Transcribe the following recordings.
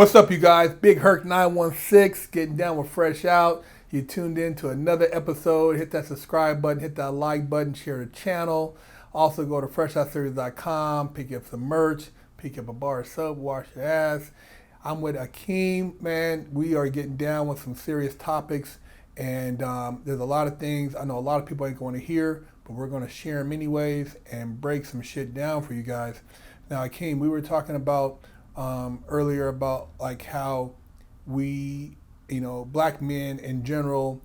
What's up, you guys? Big Herc 916, getting down with Fresh Out. You tuned in to another episode. Hit that subscribe button, hit that like button, share the channel. Also go to freshoutseries.com, pick up some merch, pick up a bar of soap, wash your ass. I'm with Akiem, man. We are getting down with some serious topics, and there's a lot of things I know a lot of people ain't going to hear, but we're going to share them anyways and break some shit down for you guys. Now, Akiem, we were talking about earlier about like how we, black men in general,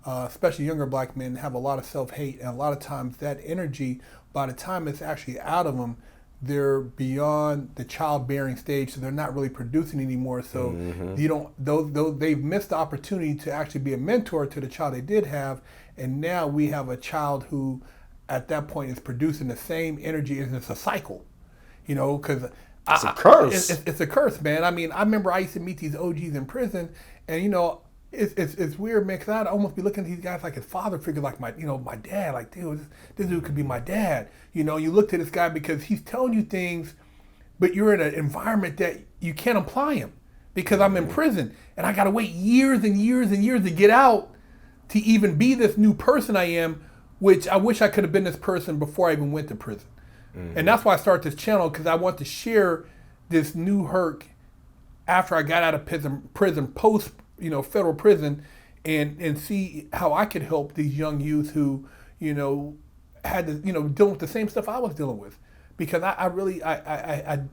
especially younger black men, have a lot of self-hate, and a lot of times that energy, by the time it's actually out of them, they're beyond the childbearing stage, so they're not really producing anymore. So you don't, those they've missed the opportunity to actually be a mentor to the child they did have, and now we have a child who, at that point, is producing the same energy, and it's a cycle, because it's a curse. It's a curse, man. I mean, I remember I used to meet these OGs in prison, and it's weird, man, because I'd almost be looking at these guys like his father figure, like my dad. Like, dude, this dude could be my dad. You look to this guy because he's telling you things, but you're in an environment that you can't apply him because I'm in prison and I gotta wait years and years and years to get out to even be this new person I am, which I wish I could have been this person before I even went to prison. And that's why I started this channel, because I want to share this new Herc after I got out of prison post, federal prison, and see how I could help these young youth who, had to, deal with the same stuff I was dealing with. Because I really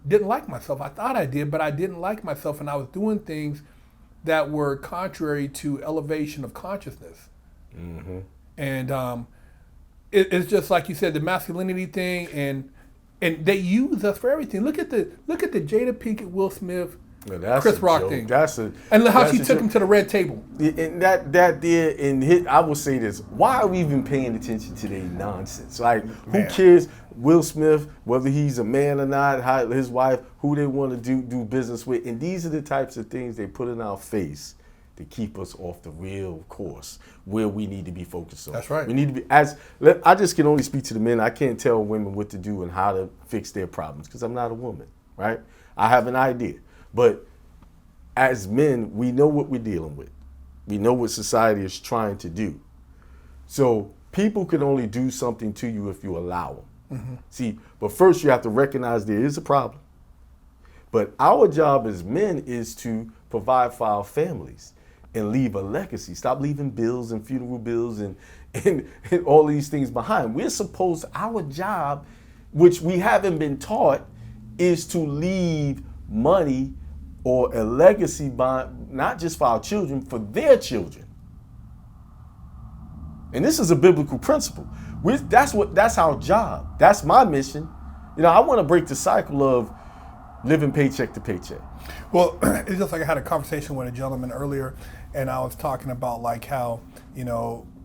didn't like myself. I thought I did, but I didn't like myself, and I was doing things that were contrary to elevation of consciousness. And it's just like you said, the masculinity thing, and they use us for everything. Look at the Jada Pinkett, Will Smith, Chris Rock thing. And how she took him to the red table. And that there, and I will say this: why are we even paying attention to their nonsense? Like, who cares? Will Smith, whether he's a man or not, how his wife, who they want to do business with, and these are the types of things they put in our face to keep us off the real course where we need to be focused on. That's right. We need to be, I just can only speak to the men. I can't tell women what to do and how to fix their problems because I'm not a woman, right? I have an idea. But as men, we know what we're dealing with. We know what society is trying to do. So people can only do something to you if you allow them. See, but first you have to recognize there is a problem. But our job as men is to provide for our families and leave a legacy. Stop leaving bills and funeral bills and all these things behind. We're supposed, our job, which we haven't been taught, is to leave money or a legacy by, not just for our children, for their children. And this is a biblical principle. That's our job. That's my mission. I want to break the cycle of living paycheck to paycheck. Well, it's just like I had a conversation with a gentleman earlier, and I was talking about like how,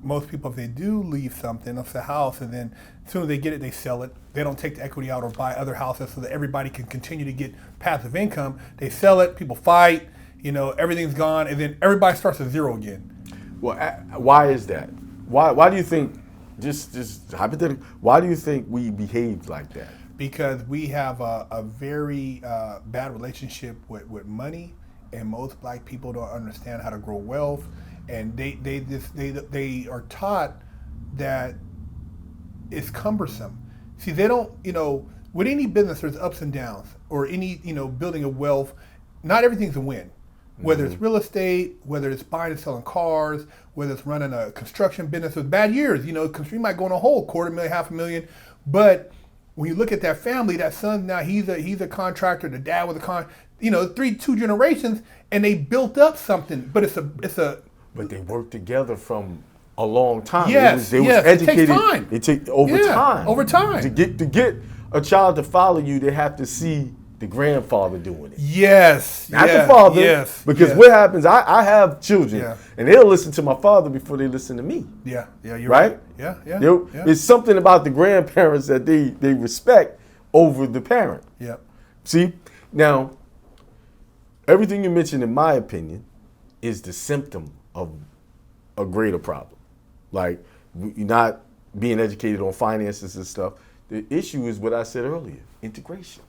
most people, if they do leave something, it's a house, and then as soon as they get it, they sell it. They don't take the equity out or buy other houses so that everybody can continue to get passive income. They sell it, people fight, everything's gone, and then everybody starts at zero again. Well, why is that? Why do you think, just hypothetically, why do you think we behave like that? Because we have a very bad relationship with money, and most black people don't understand how to grow wealth, and they are taught that it's cumbersome. See, they don't, with any business there's ups and downs, or any, building of wealth, not everything's a win. Whether it's real estate, whether it's buying and selling cars, whether it's running a construction business with bad years, because you might go in a hole, $250,000, $500,000, but when you look at that family, that son now he's a contractor, the dad was a two generations, and they built up something. But it's a. But they worked together from a long time. Yes, they was educated. It takes time. It takes time. Over time. To get a child to follow you, they have to see the grandfather doing it. Yes. Not the father. Yes. Because what happens, I have children, and they'll listen to my father before they listen to me. Yeah, you're right. Yeah. It's something about the grandparents that they respect over the parent. Yeah. See, now, everything you mentioned, in my opinion, is the symptom of a greater problem. Like, you're not being educated on finances and stuff. The issue is what I said earlier, integration.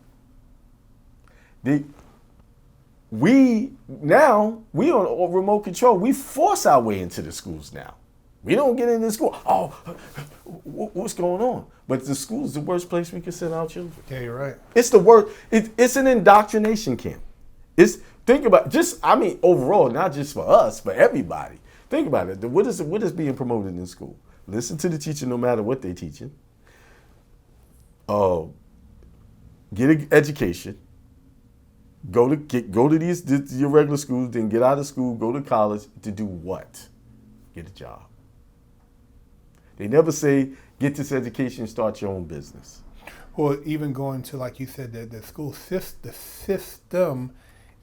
we on remote control. We force our way into the schools now. We don't get into school. Oh, what's going on? But the school is the worst place we can send our children. Yeah, you're right. It's the worst. It's an indoctrination camp. Think about overall, not just for us, but everybody. Think about it. What is being promoted in school? Listen to the teacher no matter what they're teaching. Get an education. Go to your regular schools, then get out of school, go to college to do what? Get a job. They never say, get this education, start your own business. Well, even going to, like you said, the school system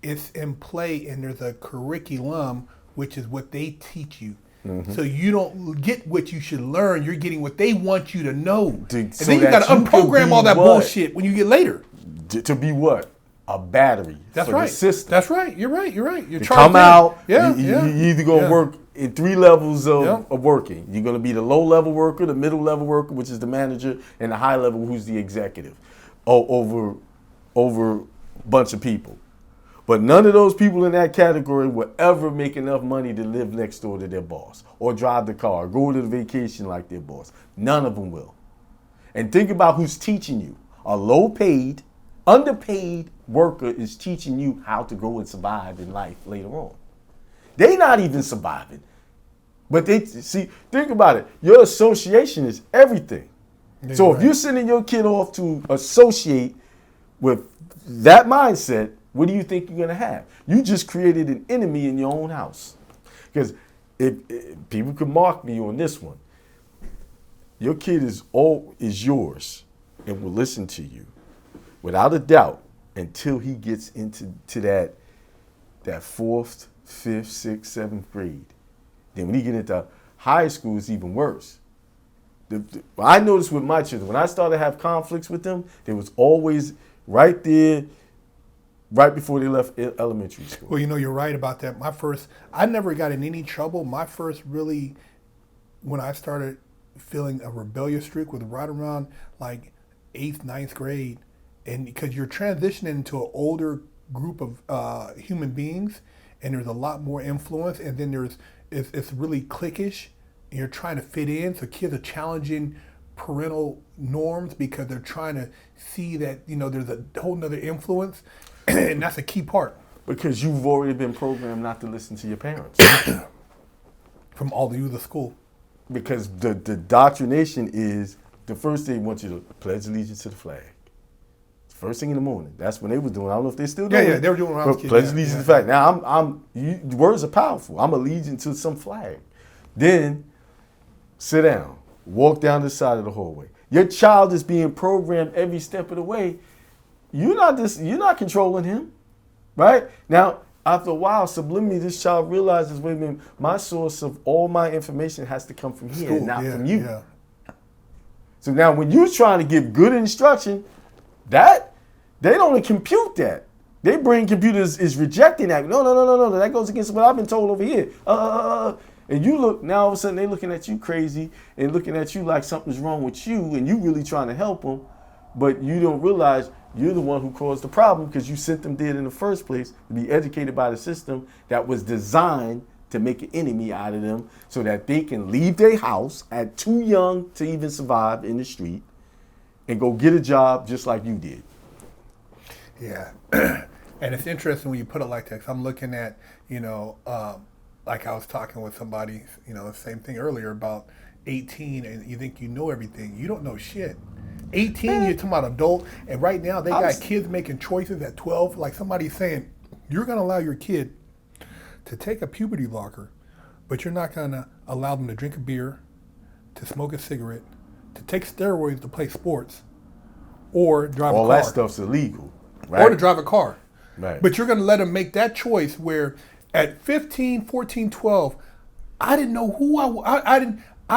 is in play, and there's a curriculum, which is what they teach you. Mm-hmm. So you don't get what you should learn. You're getting what they want you to know. And then you got to unprogram all that bullshit when you get later. To be what? A battery. That's for right. The system. That's right. You're right. You're come out. Yeah. You either going to work in 3 levels of working. You're going to be the low level worker, the middle level worker, which is the manager, and the high level, who's the executive, over a bunch of people. But none of those people in that category will ever make enough money to live next door to their boss, or drive the car, or go to the vacation like their boss. None of them will. And think about who's teaching you. A low-paid, underpaid worker is teaching you how to go and survive in life later on. They're not even surviving. But think about it. Your association is everything. Yeah, so if you're sending your kid off to associate with that mindset, what do you think you're going to have? You just created an enemy in your own house. Because if people can mark me on this one, your kid is yours and will listen to you without a doubt until he gets into that 4th, 5th, 6th, 7th grade. Then when he get into high school, it's even worse. I noticed with my children, when I started to have conflicts with them, they was always right there, right before they left elementary school. Well, you're right about that. I never got in any trouble. My first really, when I started feeling a rebellious streak, was right around like 8th, 9th grade. And because you're transitioning into an older group of human beings, and there's a lot more influence, and then it's really cliquish, and you're trying to fit in. So kids are challenging parental norms because they're trying to see that, there's a whole nother influence, and that's a key part. Because you've already been programmed not to listen to your parents. From all the youth of school. Because the indoctrination is, the first thing they want you to pledge allegiance to the flag. First thing in the morning. That's when they were doing. I don't know if they still doing it. Yeah, they were doing it when I was a kid. Pledge allegiance to the flag. Now, words are powerful. I'm allegiant to some flag. Then, sit down. Walk down the side of the hallway. Your child is being programmed every step of the way. You're not controlling him, right? Now, after a while, subliminally, this child realizes, wait a minute, my source of all my information has to come from here, not from you. Yeah. So now, when you're trying to give good instruction, that they don't compute that. Their brain computers is rejecting that. No. That goes against what I've been told over here. And you look, now all of a sudden they're looking at you crazy and looking at you like something's wrong with you, and you really trying to help them, but you don't realize you're the one who caused the problem because you sent them there in the first place to be educated by the system that was designed to make an enemy out of them so that they can leave their house at too young to even survive in the street and go get a job just like you did. Yeah. And it's interesting when you put it like that, 'cause I'm looking at, like I was talking with somebody, the same thing earlier about 18, and you think you know everything. You don't know shit. 18, you're talking about adult, and right now they got kids making choices at 12. Like somebody's saying, you're going to allow your kid to take a puberty blocker, but you're not going to allow them to drink a beer, to smoke a cigarette, to take steroids to play sports, or drive a car. All that stuff's illegal, right? Or to drive a car. Right. But you're going to let them make that choice where at 15, 14, 12, I didn't know who I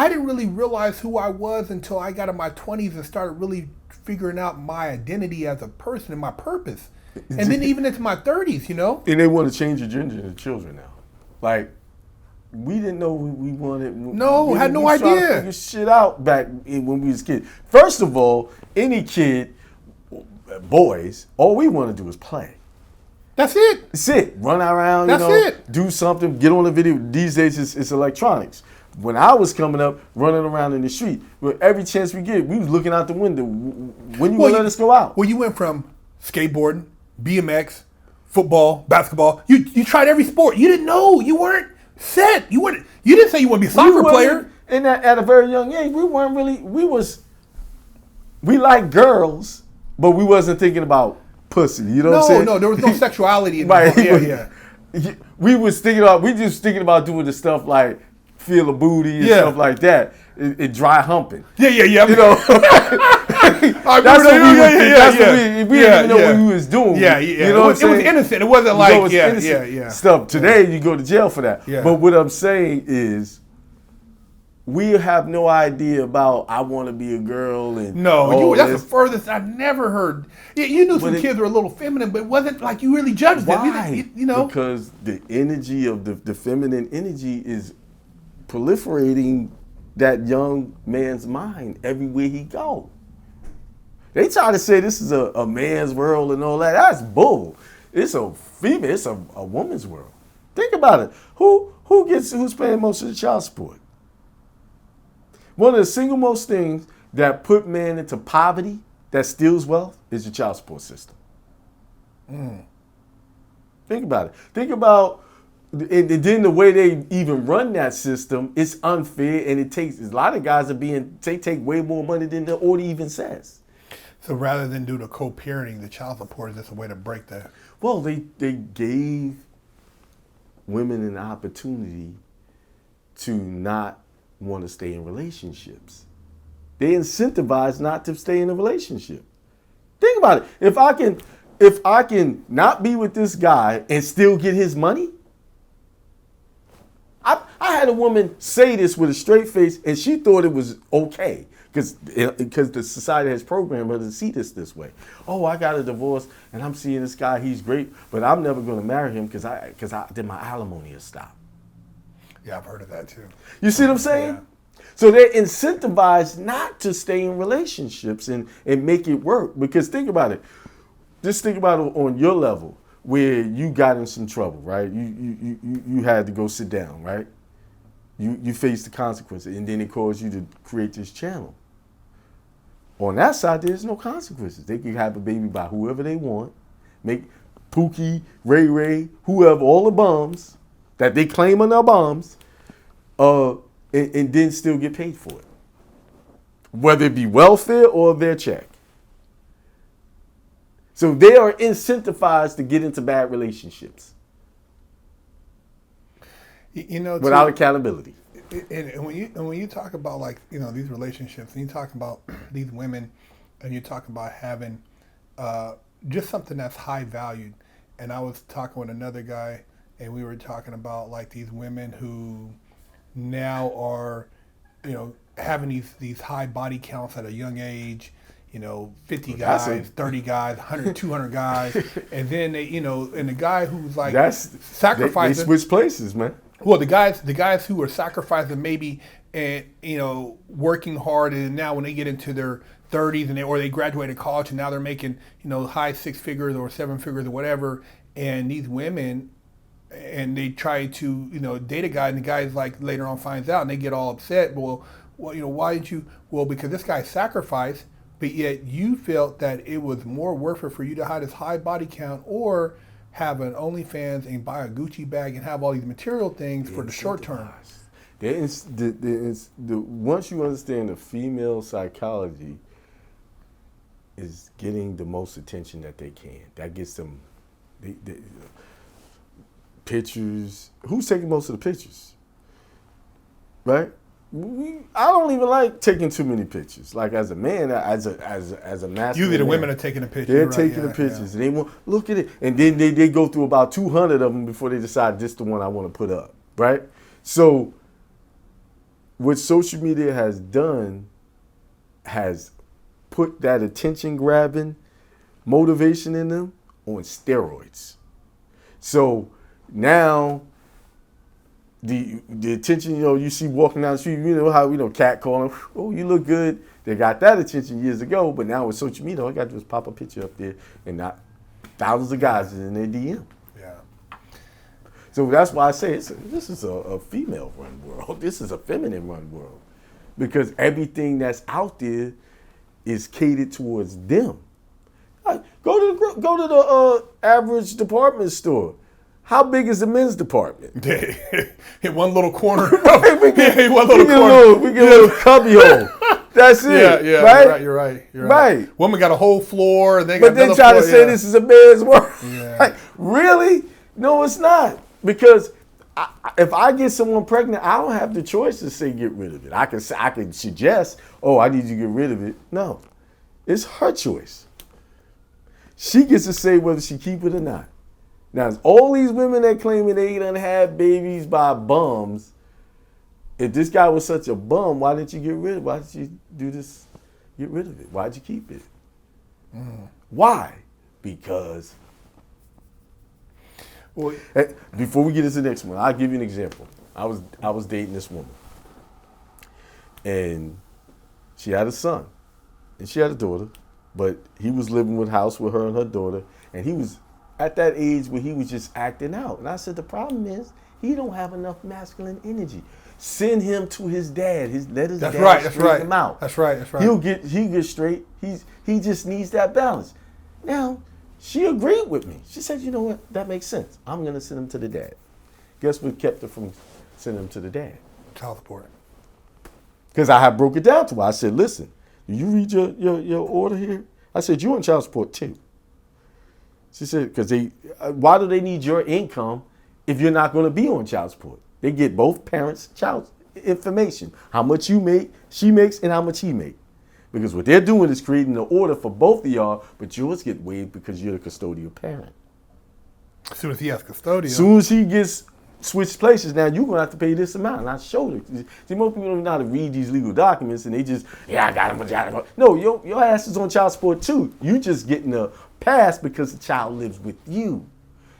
didn't really realize who I was until I got in my 20s and started really figuring out my identity as a person and my purpose. And then even into my 30s, And they want to change your gender to children now. Like, we didn't know we wanted. No, had no idea. We tried to figure shit out back when we was kids. First of all, any kid, boys, all we want to do is play. That's it. That's it. Run around, That's it. do something, get on the video. These days it's electronics. When I was coming up, running around in the street, every chance we get, we was looking out the window. When you gonna let us go out? Well, you went from skateboarding, BMX, football, basketball. You tried every sport. You didn't know. You weren't set. You didn't say you want to be a soccer player. And at a very young age, we weren't really. We liked girls, but we wasn't thinking about pussy. You know what I'm saying? No, there was no sexuality in right. Yeah. We just thinking about doing the stuff like feel a booty and stuff like that. It dry humping. Yeah. You know, that's what we didn't even know what we was doing. Yeah. You know what I'm saying? It was innocent. It wasn't like stuff. Today you go to jail for that. Yeah. But what I'm saying is, we have no idea about I want to be a girl and that's the furthest I've never heard. You knew some kids were a little feminine, but it wasn't like you really judged them. Why? Because the energy of the feminine energy is proliferating that young man's mind everywhere he go. They try to say this is a man's world and all that. That's bull. It's a female. It's a woman's world. Think about it. Who's paying most of the child support? One of the single most things that put man into poverty, that steals wealth, is your child support system. Think about it. Think about, and then the way they even run that system, it's unfair, and it takes, a lot of guys take way more money than the order even says. So rather than do the co-parenting, the child support is just a way to break that. Well, they gave women an opportunity to not want to stay in relationships. They incentivize not to stay in a relationship. Think about it. If I can not be with this guy and still get his money, I had a woman say this with a straight face, and she thought it was okay because the society has programmed her to see this way. Oh, I got a divorce and I'm seeing this guy. He's great, but I'm never going to marry him because I did my alimony has stopped. Yeah, I've heard of that too. You see what I'm saying? Yeah. So they're incentivized not to stay in relationships and make it work. Because think about it. Just think about it on your level where you got in some trouble, right? You had to go sit down, right? You faced the consequences, and then it caused you to create this channel. On that side, there's no consequences. They can have a baby by whoever they want, make Pookie, Ray Ray, whoever, all the bums that they claim are their bums, and then still get paid for it. Whether it be welfare or their check. So they are incentivized to get into bad relationships. Without accountability. And when you talk about these relationships, and you talk about these women, and you talk about having just something that's high valued, and I was talking with another guy, and we were talking about like these women who now are, having these high body counts at a young age. 50 guys, 30 guys, 100, 200 guys, and then they, and the guy who's like sacrificing. They switch places, man. Well, the guys who are sacrificing maybe, and working hard, and now when they get into their 30s or they graduated college and now they're making high 6 figures or 7 figures or whatever, and these women, and they try to date a guy, and the guy's like later on finds out, and they get all upset. Well, why did you? Well, because this guy sacrificed. But yet you felt that it was more worth it for you to have this high body count or have an OnlyFans and buy a Gucci bag and have all these material things for the short term. Once you understand the female psychology is getting the most attention that they can. That gets them pictures. Who's taking most of the pictures? Right? I don't even like taking too many pictures. Like as a man, as a masculine. Usually the women are taking the pictures. They're taking the pictures. And they want look at it, and then they go through about 200 of them before they decide this is the one I want to put up. Right. So what social media has done has put that attention grabbing motivation in them on steroids. So now. The attention, you see walking down the street, how, cat calling, oh, you look good. They got that attention years ago, but now with social media, all I got to do is pop a picture up there and not thousands of guys in their DM. Yeah. So that's why I say this is a female-run world. This is a feminine-run world. Because everything that's out there is catered towards them. Go to the average department store. How big is the men's department? Hit one little corner. We get a little cubby hole. That's it. Yeah, right? You're right. Women got a whole floor. And they but they try to say this is a man's world. Yeah. Like, really? No, it's not. Because if I get someone pregnant, I don't have the choice to say get rid of it. I can suggest, I need you to get rid of it. No, it's her choice. She gets to say whether she keep it or not. Now, all these women that claiming they done have babies by bums, if this guy was such a bum, why didn't you get rid of it? Why did you do this? Get rid of it. Why'd you keep it? Why? Because. Well, before we get into the next one, I'll give you an example. I was dating this woman, and she had a son, and she had a daughter, but he was living with her and her daughter, and he was at that age where he was just acting out. And I said, the problem is he don't have enough masculine energy. Send him to his dad. Let his dad straighten him out. That's right. He'll get straight. He just needs that balance. Now, she agreed with me. She said, you know what? That makes sense. I'm going to send him to the dad. Guess what kept her from sending him to the dad? Child support. Because I had broke it down to her. I said, listen, do you read your order here? I said, you're on child support too. She said, because why do they need your income if you're not going to be on child support? They get both parents' child information, how much you make, she makes, and how much he makes. Because what they're doing is creating an order for both of y'all, but yours get waived because you're the custodial parent. As soon as he has custodial. As soon as he gets switched places, now you're going to have to pay this amount. And I showed her. See, most people don't know how to read these legal documents, and they just, I got him. No, your ass is on child support too. You just getting a pass because the child lives with you.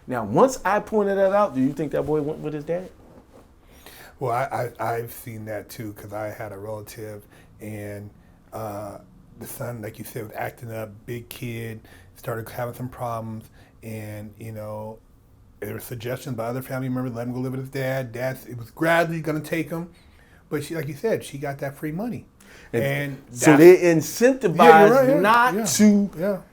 Now, once I pointed that out, do you think that boy went with his dad? Well, I've seen that too, because I had a relative, and the son, like you said, was acting up, big kid, started having some problems, and there were suggestions by other family members, let him go live with his dad. It was gradually going to take him, but she, like you said, she got that free money, and so they incentivized to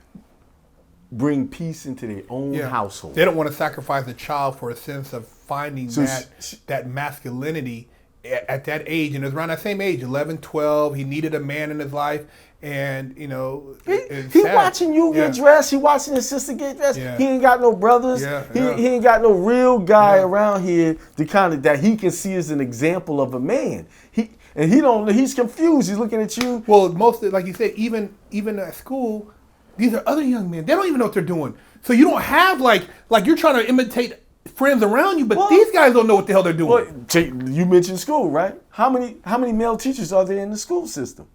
bring peace into their own household. They don't want to sacrifice a child for a sense of finding that masculinity at that age. And it was around that same age, 11, 12. He needed a man in his life. And, he watching you get dressed. He watching his sister get dressed. Yeah. He ain't got no brothers. He ain't got no real guy around here that he can see as an example of a man. He's confused. He's looking at you. Well, mostly, like you said, even at school, these are other young men. They don't even know what they're doing. So you don't have like you're trying to imitate friends around you, but these guys don't know what the hell they're doing. You mentioned school, right? How many male teachers are there in the school system?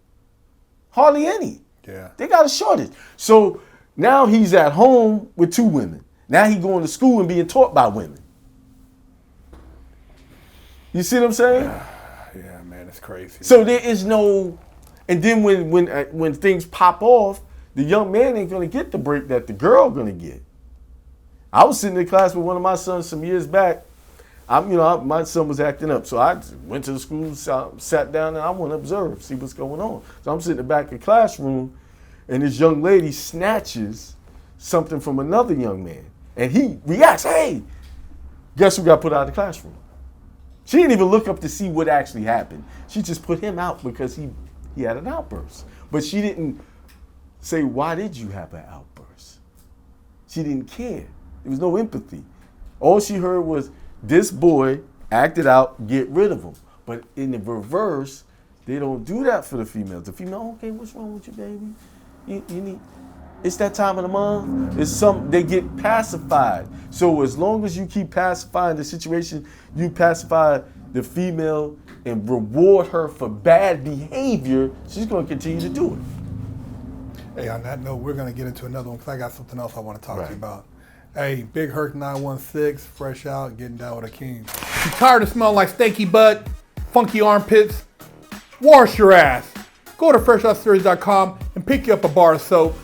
Hardly any. Yeah. They got a shortage. So now he's at home with two women. Now he's going to school and being taught by women. You see what I'm saying? Yeah, man, it's crazy. So there is no, and then when things pop off, the young man ain't gonna get the break that the girl gonna get. I was sitting in class with one of my sons some years back. My son was acting up, so I went to the school, sat down, and I want to observe, see what's going on. So I'm sitting in the back of the classroom, and this young lady snatches something from another young man, and he reacts, "Hey, guess who got put out of the classroom?" She didn't even look up to see what actually happened. She just put him out because he had an outburst, but she didn't say, why did you have an outburst? She didn't care. There was no empathy. All she heard was, this boy acted out, get rid of him. But in the reverse, they don't do that for the females. The female, okay, what's wrong with you, baby? You need, it's that time of the month. They get pacified. So as long as you keep pacifying the situation, you pacify the female and reward her for bad behavior, she's going to continue to do it. Hey, on that note, we're going to get into another one because I got something else I want to talk to you about. Hey, Big Herc 916, fresh out, getting down with Akiem. You tired of smelling like stanky butt, funky armpits? Wash your ass. Go to freshoutseries.com and pick you up a bar of soap.